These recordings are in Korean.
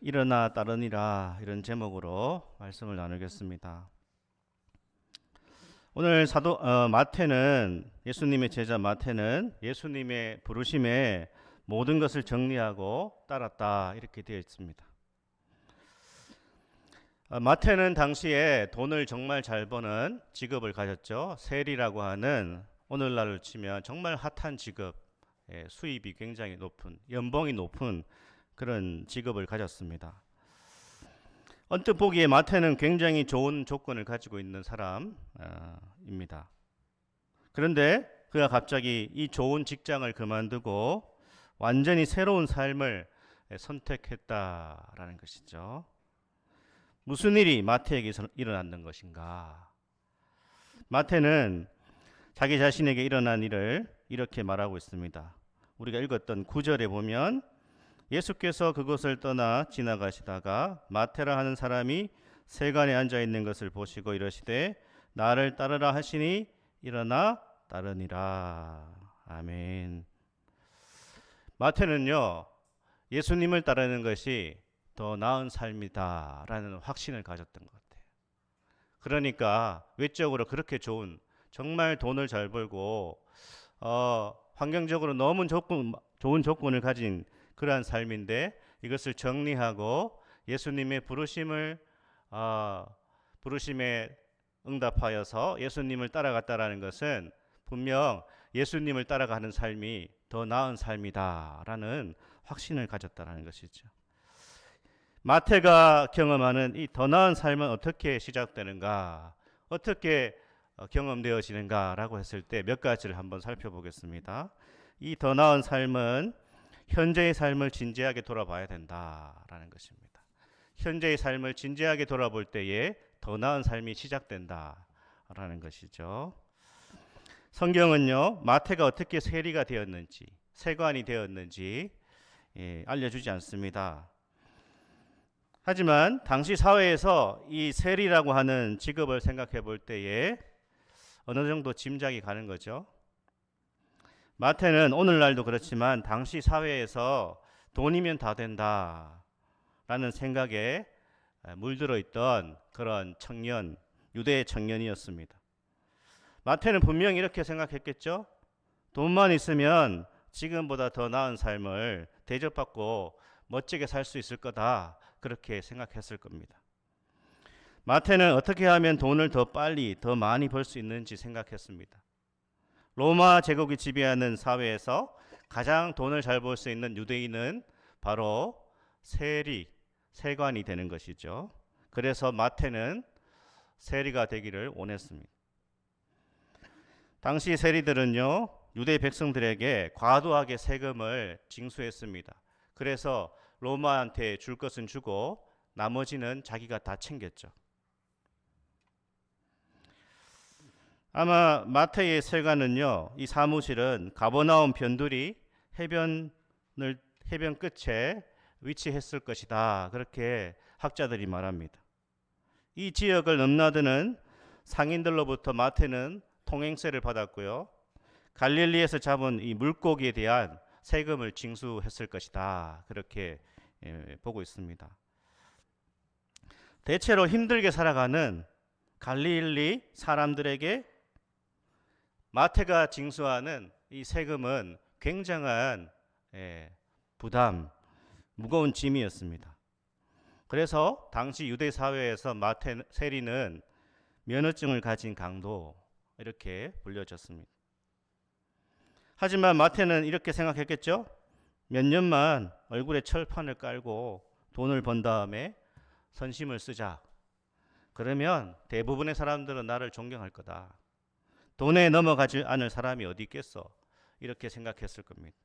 일어나 따르니라 이런 제목으로 말씀을 나누겠습니다. 오늘 마태는 예수님의 제자 마태는 예수님의 부르심에 모든 것을 정리하고 따랐다 이렇게 되어 있습니다. 마태는 당시에 돈을 정말 잘 버는 직업을 가졌죠. 세리라고 하는 오늘날로 치면 정말 핫한 직업, 수입이 굉장히 높은, 연봉이 높은 그런 직업을 가졌습니다. 언뜻 보기에 마태는 굉장히 좋은 조건을 가지고 있는 사람입니다. 그런데 그가 갑자기 이 좋은 직장을 그만두고 완전히 새로운 삶을 선택했다라는 것이죠. 무슨 일이 마태에게서 일어났는 것인가? 마태는 자기 자신에게 일어난 일을 이렇게 말하고 있습니다. 우리가 읽었던 9절에 보면 예수께서 그곳을 떠나 지나가시다가 마태라 하는 사람이 세간에 앉아 있는 것을 보시고 이러시되 나를 따르라 하시니 일어나 따르니라. 아멘. 마태는요, 예수님을 따르는 것이 더 나은 삶이다라는 확신을 가졌던 것 같아요. 그러니까 외적으로 그렇게 정말 돈을 잘 벌고 환경적으로 너무 좋은 조건을 가진 그러한 삶인데 이것을 정리하고 예수님의 부르심에 응답하여서 예수님을 따라갔다라는 것은 분명 예수님을 따라가는 삶이 더 나은 삶이다라는 확신을 가졌다라는 것이죠. 마태가 경험하는 이 더 나은 삶은 어떻게 시작되는가, 어떻게 경험되어지는가라고 했을 때 몇 가지를 한번 살펴보겠습니다. 이 더 나은 삶은 현재의 삶을 진지하게 돌아봐야 된다라는 것입니다. 현재의 삶을 진지하게 돌아볼 때에 더 나은 삶이 시작된다라는 것이죠. 성경은요, 마태가 어떻게 세리가 되었는지, 세관이 되었는지 알려주지 않습니다. 하지만 당시 사회에서 이 세리라고 하는 직업을 생각해 볼 때에 어느 정도 짐작이 가는 거죠. 마태는 오늘날도 그렇지만 당시 사회에서 돈이면 다 된다라는 생각에 물들어 있던 그런 유대 청년이었습니다. 마태는 분명히 이렇게 생각했겠죠. 돈만 있으면 지금보다 더 나은 삶을 대접받고 멋지게 살 수 있을 거다. 그렇게 생각했을 겁니다. 마태는 어떻게 하면 돈을 더 빨리, 더 많이 벌 수 있는지 생각했습니다. 로마 제국이 지배하는 사회에서 가장 돈을 잘 벌 수 있는 유대인은 바로 세관이 되는 것이죠. 그래서 마태는 세리가 되기를 원했습니다. 당시 세리들은요, 유대 백성들에게 과도하게 세금을 징수했습니다. 그래서 로마한테 줄 것은 주고 나머지는 자기가 다 챙겼죠. 아마 마태의 세관은요, 이 사무실은 가버나움 변두리 해변 끝에 위치했을 것이다. 그렇게 학자들이 말합니다. 이 지역을 넘나드는 상인들로부터 마태는 통행세를 받았고요. 갈릴리에서 잡은 이 물고기에 대한 세금을 징수했을 것이다. 그렇게 보고 있습니다. 대체로 힘들게 살아가는 갈릴리 사람들에게 마태가 징수하는 이 세금은 굉장한 부담, 무거운 짐이었습니다. 그래서 당시 유대 사회에서 세리는 면허증을 가진 강도 이렇게 불려졌습니다. 하지만 마태는 이렇게 생각했겠죠. 몇 년만 얼굴에 철판을 깔고 돈을 번 다음에 선심을 쓰자. 그러면 대부분의 사람들은 나를 존경할 거다. 돈에 넘어가지 않을 사람이 어디 있겠어? 이렇게 생각했을 겁니다.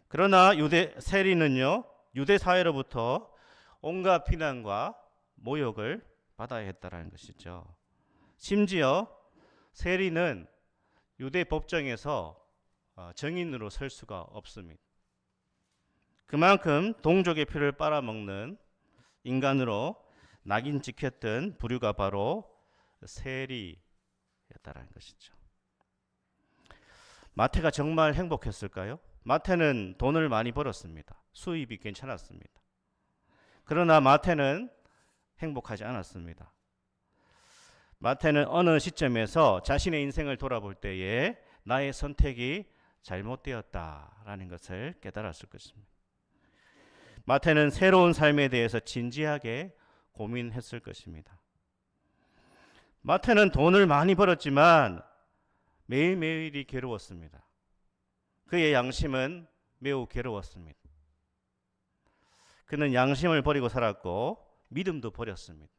그러나 세리는요, 유대 사회로부터 온갖 비난과 모욕을 받아야 했다라는 것이죠. 심지어 세리는 유대 법정에서 정인으로 설 수가 없습니다. 그만큼 동족의 피를 빨아먹는 인간으로 낙인 찍혔던 부류가 바로 세리였다라는 것이죠. 마태가 정말 행복했을까요? 마태는 돈을 많이 벌었습니다. 수입이 괜찮았습니다. 그러나 마태는 행복하지 않았습니다. 마태는 어느 시점에서 자신의 인생을 돌아볼 때에 나의 선택이 잘못되었다라는 것을 깨달았을 것입니다. 마태는 새로운 삶에 대해서 진지하게 고민했을 것입니다. 마태는 돈을 많이 벌었지만 매일매일이 괴로웠습니다. 그의 양심은 매우 괴로웠습니다. 그는 양심을 버리고 살았고 믿음도 버렸습니다.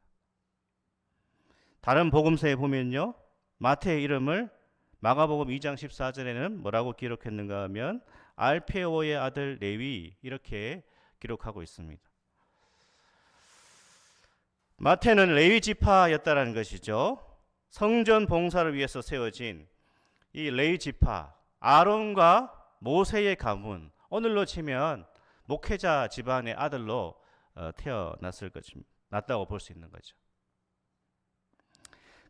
다른 복음서에 보면요, 마태의 이름을 마가복음 2장 14절에는 뭐라고 기록했는가 하면 알페오의 아들 레위 이렇게 기록하고 있습니다. 마태는 레위 지파였다라는 것이죠. 성전 봉사를 위해서 세워진 이 레위 지파, 아론과 모세의 가문, 오늘로 치면 목회자 집안의 아들로 태어났을 것입니다. 났다고 볼 수 있는 거죠.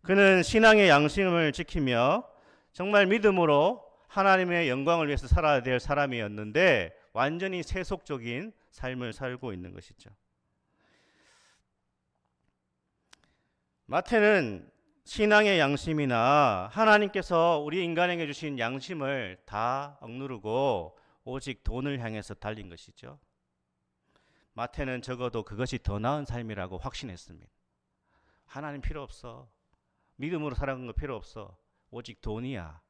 그는 신앙의 양심을 지키며 정말 믿음으로 하나님의 영광을 위해서 살아야 될 사람이었는데 완전히 세속적인 삶을 살고 있는 것이죠. 마태는 신앙의 양심이나 하나님께서 우리 인간에게 주신 양심을 다 억누르고 오직 돈을 향해서 달린 것이죠. 마태는 적어도 그것이 더 나은 삶이라고 확신했습니다. 하나님 필요 없어. 믿음으로 살아가는 거 필요 없어. 오직 돈이야.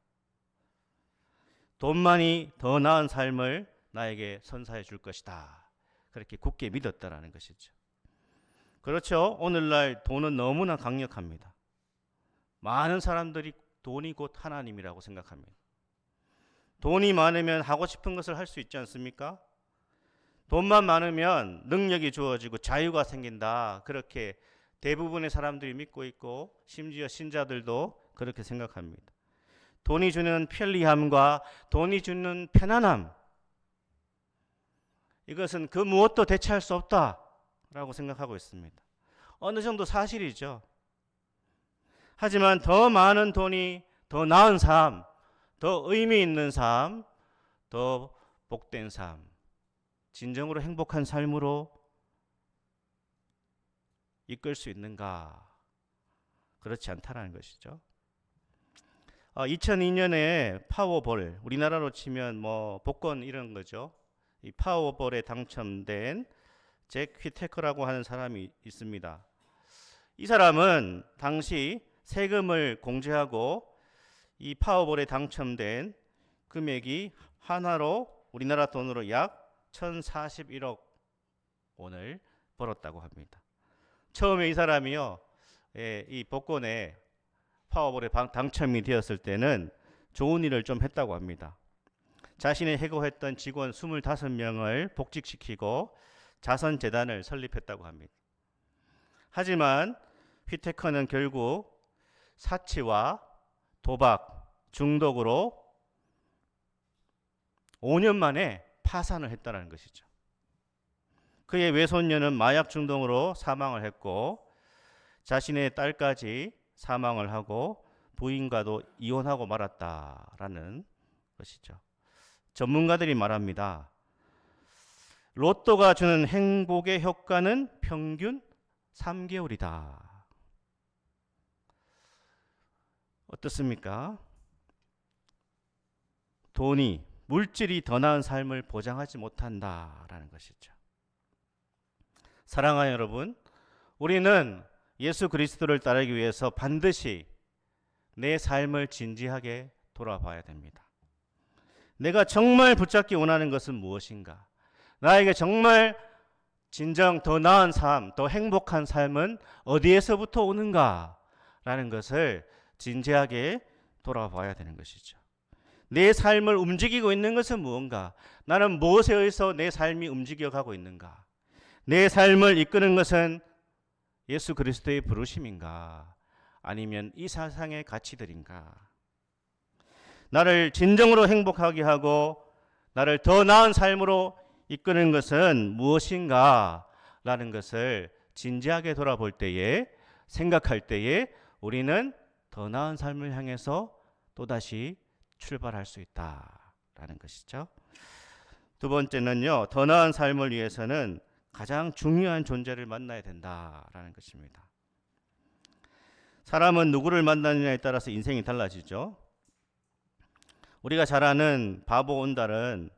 돈만이 더 나은 삶을 나에게 선사해 줄 것이다. 그렇게 굳게 믿었다라는 것이죠. 그렇죠. 오늘날 돈은 너무나 강력합니다. 많은 사람들이 돈이 곧 하나님이라고 생각합니다. 돈이 많으면 하고 싶은 것을 할 수 있지 않습니까? 돈만 많으면 능력이 주어지고 자유가 생긴다. 그렇게 대부분의 사람들이 믿고 있고 심지어 신자들도 그렇게 생각합니다. 돈이 주는 편리함과 돈이 주는 편안함, 이것은 그 무엇도 대체할 수 없다라고 생각하고 있습니다. 어느 정도 사실이죠. 하지만 더 많은 돈이 더 나은 삶, 더 의미 있는 삶, 더 복된 삶, 진정으로 행복한 삶으로 이끌 수 있는가? 그렇지 않다라는 것이죠. 2002년에 파워볼, 우리나라로 치면 뭐 복권 이런 거죠. 이 파워볼에 당첨된 잭 휘테커라고 하는 사람이 있습니다. 이 사람은 당시 세금을 공제하고 이 파워볼에 당첨된 금액이 하나로 우리나라 돈으로 약 1041억 원을 벌었다고 합니다. 처음에 이 사람이요, 이 복권에 파워볼에 당첨이 되었을 때는 좋은 일을 좀 했다고 합니다. 자신이 해고했던 직원 25명을 복직시키고 자선재단을 설립했다고 합니다. 하지만 휘테커는 결국 사치와 도박, 중독으로 5년 만에 파산을 했다는 것이죠. 그의 외손녀는 마약 중독으로 사망을 했고 자신의 딸까지 사망을 하고 부인과도 이혼하고 말았다라는 것이죠. 전문가들이 말합니다. 로또가 주는 행복의 효과는 평균 3개월이다. 어떻습니까? 돈이, 물질이 더 나은 삶을 보장하지 못한다라는 것이죠. 사랑하는 여러분, 우리는 예수 그리스도를 따르기 위해서 반드시 내 삶을 진지하게 돌아봐야 됩니다. 내가 정말 붙잡기 원하는 것은 무엇인가? 나에게 정말 진정 더 나은 삶, 더 행복한 삶은 어디에서부터 오는가? 라는 것을 진지하게 돌아봐야 되는 것이죠. 내 삶을 움직이고 있는 것은 무언가? 나는 무엇에 의해서 내 삶이 움직여가고 있는가? 내 삶을 이끄는 것은 예수 그리스도의 부르심인가? 아니면 이 세상의 가치들인가? 나를 진정으로 행복하게 하고 나를 더 나은 삶으로 이끄는 것은 무엇인가? 라는 것을 진지하게 돌아볼 때에, 생각할 때에 우리는 더 나은 삶을 향해서 또다시 출발할 수 있다라는 것이죠. 두 번째는요, 더 나은 삶을 위해서는 가장 중요한 존재를 만나야 된다라는 것입니다. 사람은 누구를 만나느냐에 따라서 인생이 달라지죠. 우리가 잘 아는 바보 온달은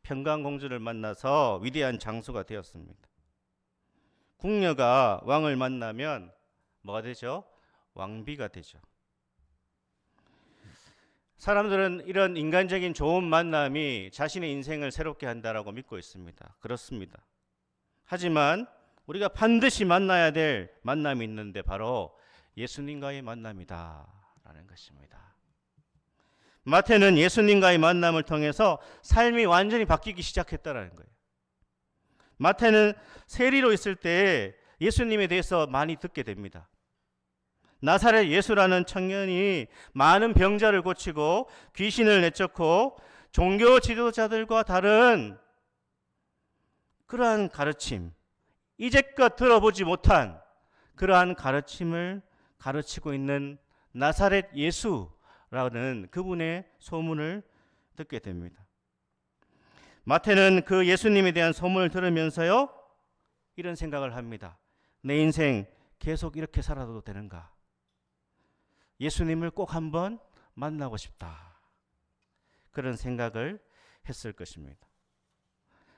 평강공주를 만나서 위대한 장수가 되었습니다. 궁녀가 왕을 만나면 뭐가 되죠? 왕비가 되죠. 사람들은 이런 인간적인 좋은 만남이 자신의 인생을 새롭게 한다라고 믿고 있습니다. 그렇습니다. 하지만 우리가 반드시 만나야 될 만남이 있는데 바로 예수님과의 만남이다라는 것입니다. 마태는 예수님과의 만남을 통해서 삶이 완전히 바뀌기 시작했다라는 거예요. 마태는 세리로 있을 때 예수님에 대해서 많이 듣게 됩니다. 나사렛 예수라는 청년이 많은 병자를 고치고 귀신을 내쫓고 종교 지도자들과 다른 그러한 가르침, 이제껏 들어보지 못한 그러한 가르침을 가르치고 있는 나사렛 예수라는 그분의 소문을 듣게 됩니다. 마태는 그 예수님에 대한 소문을 들으면서요, 이런 생각을 합니다. 내 인생 계속 이렇게 살아도 되는가? 예수님을 꼭 한번 만나고 싶다. 그런 생각을 했을 것입니다.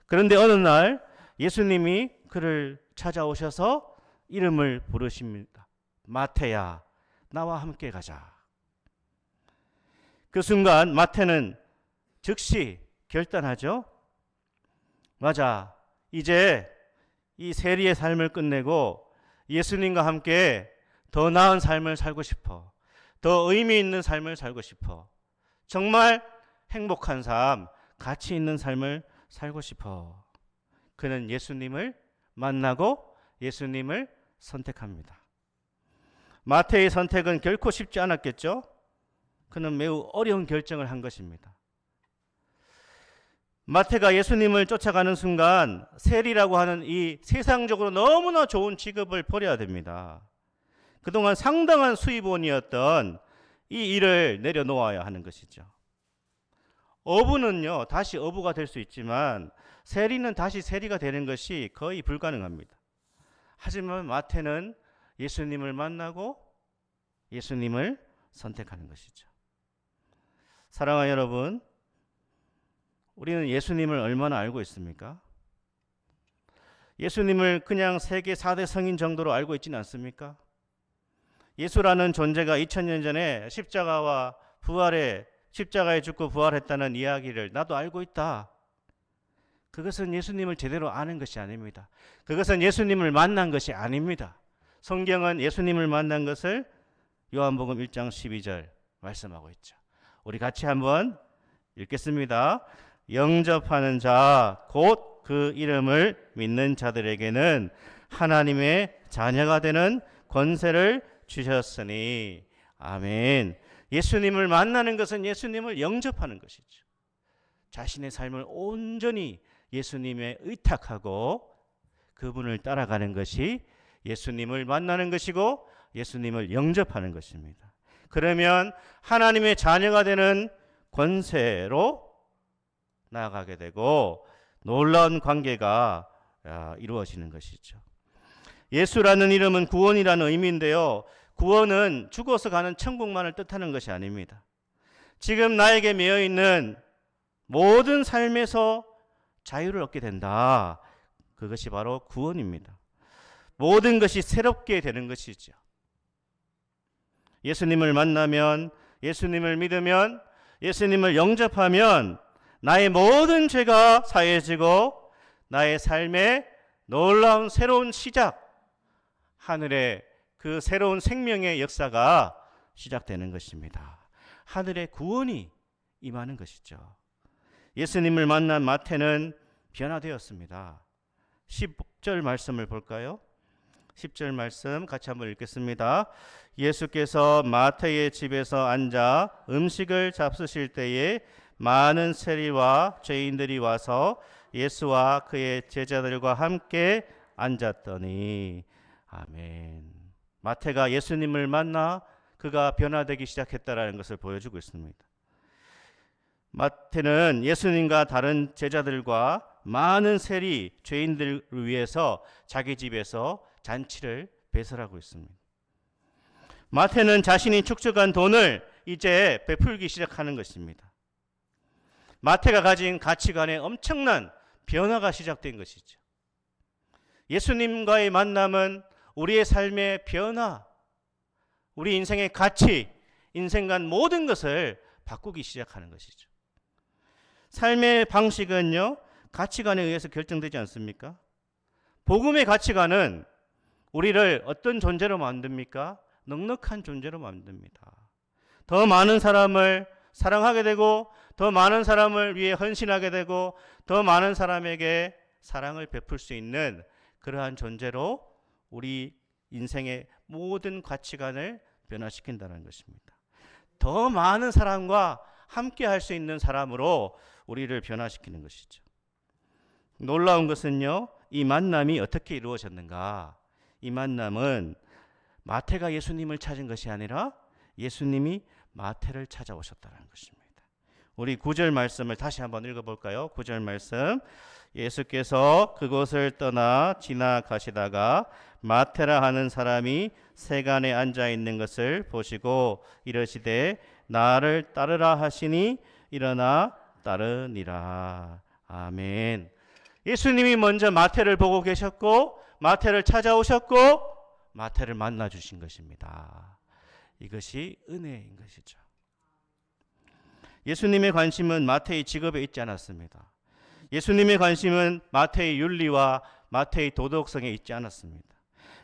그런데 어느 날 예수님이 그를 찾아오셔서 이름을 부르십니다. 마태야, 나와 함께 가자. 그 순간 마태는 즉시 결단하죠. 맞아, 이제 이 세리의 삶을 끝내고 예수님과 함께 더 나은 삶을 살고 싶어. 더 의미 있는 삶을 살고 싶어. 정말 행복한 삶, 가치 있는 삶을 살고 싶어. 그는 예수님을 만나고 예수님을 선택합니다. 마태의 선택은 결코 쉽지 않았겠죠? 그는 매우 어려운 결정을 한 것입니다. 마태가 예수님을 쫓아가는 순간 세리라고 하는 이 세상적으로 너무나 좋은 직업을 버려야 됩니다. 그동안 상당한 수입원이었던 이 일을 내려놓아야 하는 것이죠. 어부는요, 다시 어부가 될 수 있지만 세리는 다시 세리가 되는 것이 거의 불가능합니다. 하지만 마태는 예수님을 만나고 예수님을 선택하는 것이죠. 사랑하는 여러분, 우리는 예수님을 얼마나 알고 있습니까? 예수님을 그냥 세계 4대 성인 정도로 알고 있지는 않습니까? 예수라는 존재가 2000년 전에 십자가에 죽고 부활했다는 이야기를 나도 알고 있다. 그것은 예수님을 제대로 아는 것이 아닙니다. 그것은 예수님을 만난 것이 아닙니다. 성경은 예수님을 만난 것을 요한복음 1장 12절 말씀하고 있죠. 우리 같이 한번 읽겠습니다. 영접하는 자, 곧 그 이름을 믿는 자들에게는 하나님의 자녀가 되는 권세를 주셨으니. 아멘. 예수님을 만나는 것은 예수님을 영접하는 것이죠. 자신의 삶을 온전히 예수님에 의탁하고 그분을 따라가는 것이 예수님을 만나는 것이고 예수님을 영접하는 것입니다. 그러면 하나님의 자녀가 되는 권세로 나아가게 되고 놀라운 관계가 이루어지는 것이죠. 예수라는 이름은 구원이라는 의미인데요. 구원은 죽어서 가는 천국만을 뜻하는 것이 아닙니다. 지금 나에게 매여 있는 모든 삶에서 자유를 얻게 된다. 그것이 바로 구원입니다. 모든 것이 새롭게 되는 것이죠. 예수님을 만나면, 예수님을 믿으면, 예수님을 영접하면 나의 모든 죄가 사해지고 나의 삶에 놀라운 새로운 시작, 하늘의 그 새로운 생명의 역사가 시작되는 것입니다. 하늘의 구원이 임하는 것이죠. 예수님을 만난 마태는 변화되었습니다. 10절 말씀을 볼까요? 10절 말씀 같이 한번 읽겠습니다. 예수께서 마태의 집에서 앉아 음식을 잡수실 때에 많은 세리와 죄인들이 와서 예수와 그의 제자들과 함께 앉았더니. 아멘. 마태가 예수님을 만나 그가 변화되기 시작했다라는 것을 보여주고 있습니다. 마태는 예수님과 다른 제자들과 많은 세리 죄인들을 위해서 자기 집에서 잔치를 배설하고 있습니다. 마태는 자신이 축적한 돈을 이제 베풀기 시작하는 것입니다. 마태가 가진 가치관에 엄청난 변화가 시작된 것이죠. 예수님과의 만남은 우리의 삶의 변화, 우리 인생의 가치, 인생관 모든 것을 바꾸기 시작하는 것이죠. 삶의 방식은요, 가치관에 의해서 결정되지 않습니까? 복음의 가치관은 우리를 어떤 존재로 만듭니까? 넉넉한 존재로 만듭니다. 더 많은 사람을 사랑하게 되고, 더 많은 사람을 위해 헌신하게 되고, 더 많은 사람에게 사랑을 베풀 수 있는 그러한 존재로 우리 인생의 모든 가치관을 변화시킨다는 것입니다. 더 많은 사람과 함께 할 수 있는 사람으로 우리를 변화시키는 것이죠. 놀라운 것은요, 이 만남이 어떻게 이루어졌는가? 이 만남은 마태가 예수님을 찾은 것이 아니라 예수님이 마태를 찾아오셨다는 것입니다. 우리 9절 말씀을 다시 한번 읽어볼까요? 9절 말씀. 예수께서 그곳을 떠나 지나가시다가 마태라 하는 사람이 세간에 앉아 있는 것을 보시고 이르시되 나를 따르라 하시니 일어나 따르니라. 아멘. 예수님이 먼저 마태를 보고 계셨고, 마태를 찾아오셨고, 마태를 만나 주신 것입니다. 이것이 은혜인 것이죠. 예수님의 관심은 마태의 직업에 있지 않았습니다. 예수님의 관심은 마태의 윤리와 마태의 도덕성에 있지 않았습니다.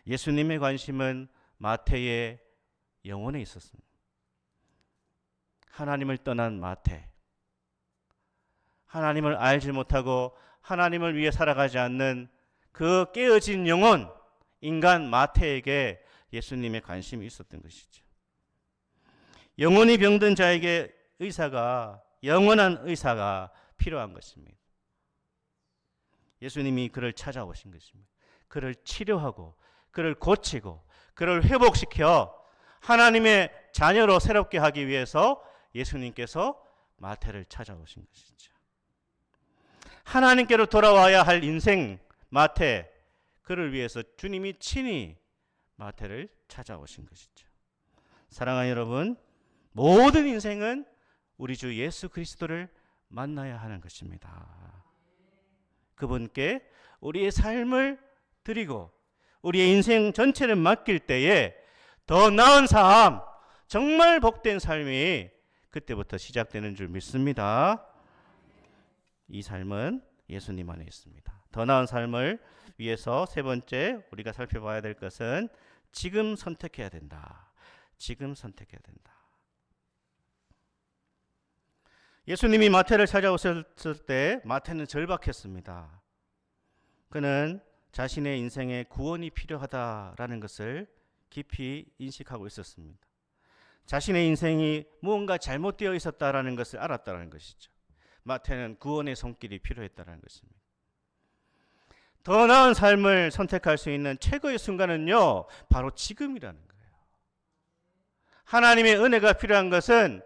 예수님의 관심은 마태의 영혼에 있었습니다. 하나님을 떠난 마태, 하나님을 알지 못하고 하나님을 위해 살아가지 않는 그 깨어진 영혼, 인간 마태에게 예수님의 관심이 있었던 것이죠. 영혼이 병든 자에게 영원한 의사가 필요한 것입니다. 예수님이 그를 찾아오신 것입니다. 그를 치료하고 그를 고치고 그를 회복시켜 하나님의 자녀로 새롭게 하기 위해서 예수님께서 마태를 찾아오신 것이죠. 하나님께로 돌아와야 할 인생 마태, 그를 위해서 주님이 친히 마태를 찾아오신 것이죠. 사랑하는 여러분, 모든 인생은 우리 주 예수 그리스도를 만나야 하는 것입니다. 그분께 우리의 삶을 드리고 우리의 인생 전체를 맡길 때에 더 나은 삶, 정말 복된 삶이 그때부터 시작되는 줄 믿습니다. 이 삶은 예수님 안에 있습니다. 더 나은 삶을 위해서 세 번째 우리가 살펴봐야 될 것은 지금 선택해야 된다. 지금 선택해야 된다. 예수님이 마태를 찾아오셨을 때 마태는 절박했습니다. 그는 자신의 인생에 구원이 필요하다라는 것을 깊이 인식하고 있었습니다. 자신의 인생이 무언가 잘못되어 있었다라는 것을 알았다는 것이죠. 마태는 구원의 손길이 필요했다는 것입니다. 더 나은 삶을 선택할 수 있는 최고의 순간은요, 바로 지금이라는 거예요. 하나님의 은혜가 필요한 것은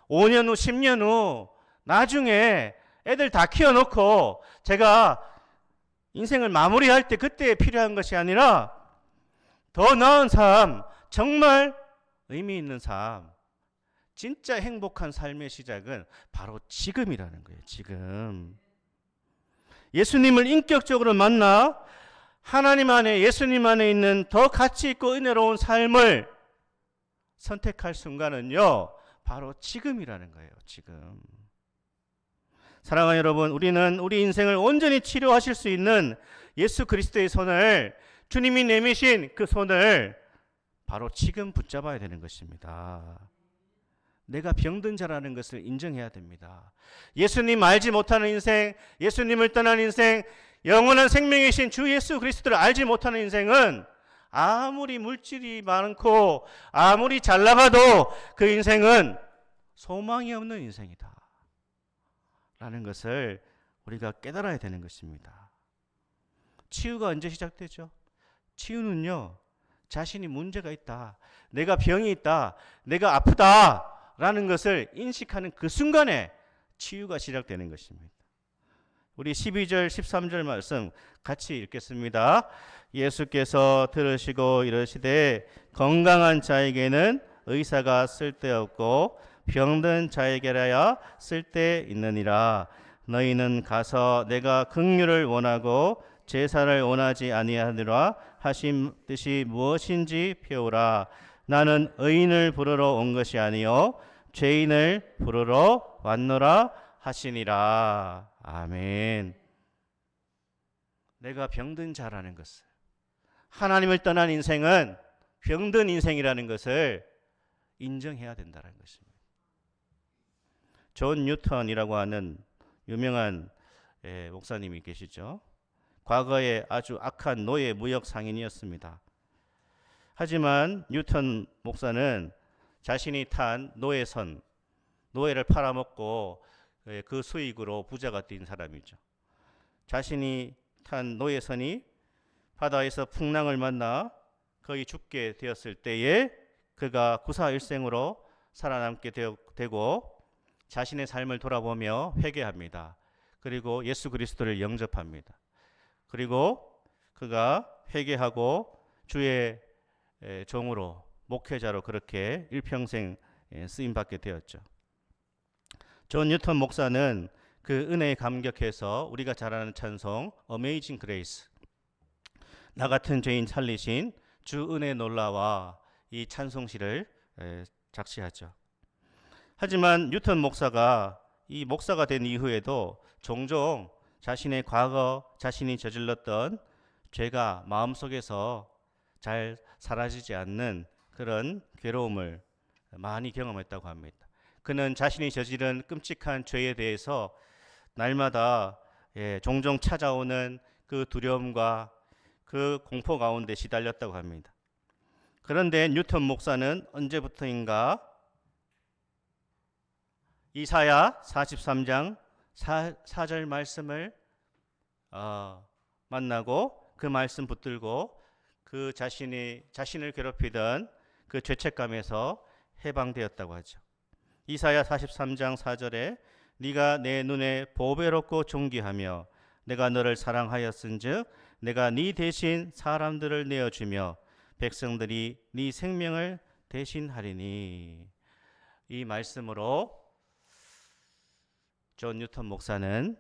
5년 후, 10년 후, 나중에 애들 다 키워놓고 제가 인생을 마무리할 때 그때 필요한 것이 아니라 더 나은 삶, 정말 의미 있는 삶, 진짜 행복한 삶의 시작은 바로 지금이라는 거예요. 지금. 예수님을 인격적으로 만나 하나님 안에, 예수님 안에 있는 더 가치 있고 은혜로운 삶을 선택할 순간은요, 바로 지금이라는 거예요. 지금. 사랑하는 여러분, 우리는 우리 인생을 온전히 치료하실 수 있는 예수 그리스도의 손을, 주님이 내미신 그 손을 바로 지금 붙잡아야 되는 것입니다. 내가 병든 자라는 것을 인정해야 됩니다. 예수님 알지 못하는 인생, 예수님을 떠난 인생, 영원한 생명이신 주 예수 그리스도를 알지 못하는 인생은 아무리 물질이 많고 아무리 잘 나가도 그 인생은 소망이 없는 인생이다 라는 것을 우리가 깨달아야 되는 것입니다. 치유가 언제 시작되죠? 치유는요, 자신이 문제가 있다, 내가 병이 있다, 내가 아프다 라는 것을 인식하는 그 순간에 치유가 시작되는 것입니다. 우리 12절 13절 말씀 같이 읽겠습니다. 예수께서 들으시고 이르시되 건강한 자에게는 의사가 쓸데없고 병든 자에게라야 쓸데있느니라. 너희는 가서 내가 긍휼을 원하고 제사를 원하지 아니하노라 하신 뜻이 무엇인지 배우라. 나는 의인을 부르러 온 것이 아니요 죄인을 부르러 왔노라 하시니라. 아멘. 내가 병든 자라는 것을, 하나님을 떠난 인생은 병든 인생이라는 것을 인정해야 된다는 것입니다. 존 뉴턴이라고 하는 유명한 목사님이 계시죠. 과거에 아주 악한 노예 무역 상인이었습니다. 하지만 뉴턴 목사는 자신이 탄 노예를 팔아먹고 그 수익으로 부자가 된 사람이죠. 자신이 탄 노예선이 바다에서 풍랑을 만나 거의 죽게 되었을 때에 그가 구사일생으로 살아남게 되고 자신의 삶을 돌아보며 회개합니다. 그리고 예수 그리스도를 영접합니다. 그리고 그가 회개하고 주의 종으로, 목회자로 그렇게 일평생 쓰임받게 되었죠. 존 뉴턴 목사는 그 은혜에 감격해서 우리가 잘 아는 찬송 어메이징 그레이스, 나 같은 죄인 살리신 주 은혜 놀라와 이 찬송시를 작시하죠. 하지만 뉴턴 목사가 이 목사가 된 이후에도 종종 자신의 과거, 자신이 저질렀던 죄가 마음속에서 잘 사라지지 않는 그런 괴로움을 많이 경험했다고 합니다. 그는 자신이 저지른 끔찍한 죄에 대해서 날마다 종종 찾아오는 그 두려움과 그 공포 가운데 시달렸다고 합니다. 그런데 뉴턴 목사는 언제부터인가 이사야 43장 4절 말씀을 만나고 그 말씀 붙들고 그 자신을 괴롭히던 그 죄책감에서 해방되었다고 하죠. 이사야 43장 4절에 네가 내 눈에 보배롭고 존귀하며 내가 너를 사랑하였은즉 내가 네 대신 사람들을 내어주며 백성들이 네 생명을 대신하리니. 이 말씀으로 존 뉴턴 목사는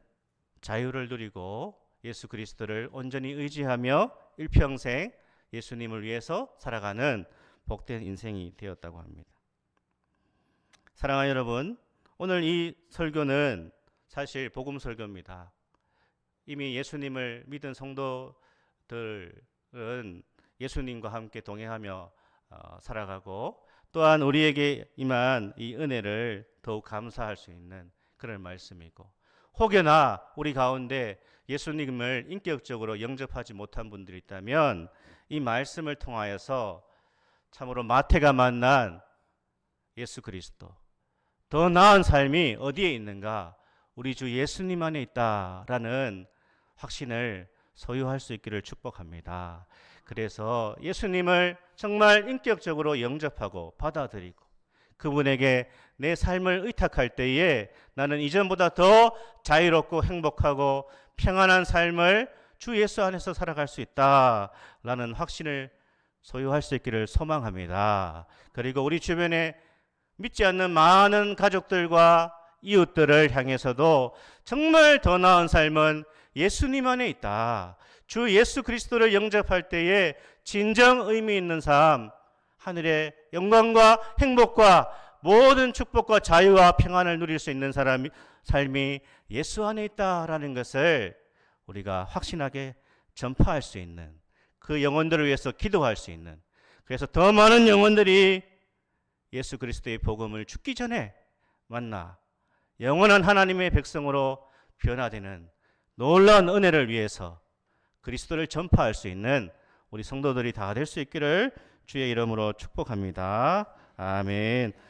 자유를 누리고 예수 그리스도를 온전히 의지하며 일평생 예수님을 위해서 살아가는 복된 인생이 되었다고 합니다. 사랑하는 여러분, 오늘 이 설교는 사실 복음 설교입니다. 이미 예수님을 믿은 성도들은 예수님과 함께 동행하며 살아가고 또한 우리에게 임한 이 은혜를 더욱 감사할 수 있는 그런 말씀이고, 혹여나 우리 가운데 예수님을 인격적으로 영접하지 못한 분들이 있다면 이 말씀을 통하여서 참으로 마태가 만난 예수 그리스도, 더 나은 삶이 어디에 있는가? 우리 주 예수님 안에 있다라는 확신을 소유할 수 있기를 축복합니다. 그래서 예수님을 정말 인격적으로 영접하고 받아들이고 그분에게 내 삶을 의탁할 때에 나는 이전보다 더 자유롭고 행복하고 평안한 삶을 주 예수 안에서 살아갈 수 있다라는 확신을 소유할 수 있기를 소망합니다. 그리고 우리 주변에 믿지 않는 많은 가족들과 이웃들을 향해서도 정말 더 나은 삶은 예수님 안에 있다. 주 예수 그리스도를 영접할 때에 진정 의미 있는 삶, 하늘의 영광과 행복과 모든 축복과 자유와 평안을 누릴 수 있는 삶이 예수 안에 있다라는 것을 우리가 확신하게 전파할 수 있는, 그 영혼들을 위해서 기도할 수 있는, 그래서 더 많은 영혼들이 예수 그리스도의 복음을 죽기 전에 만나 영원한 하나님의 백성으로 변화되는 놀라운 은혜를 위해서 그리스도를 전파할 수 있는 우리 성도들이 다 될 수 있기를 주의 이름으로 축복합니다. 아멘.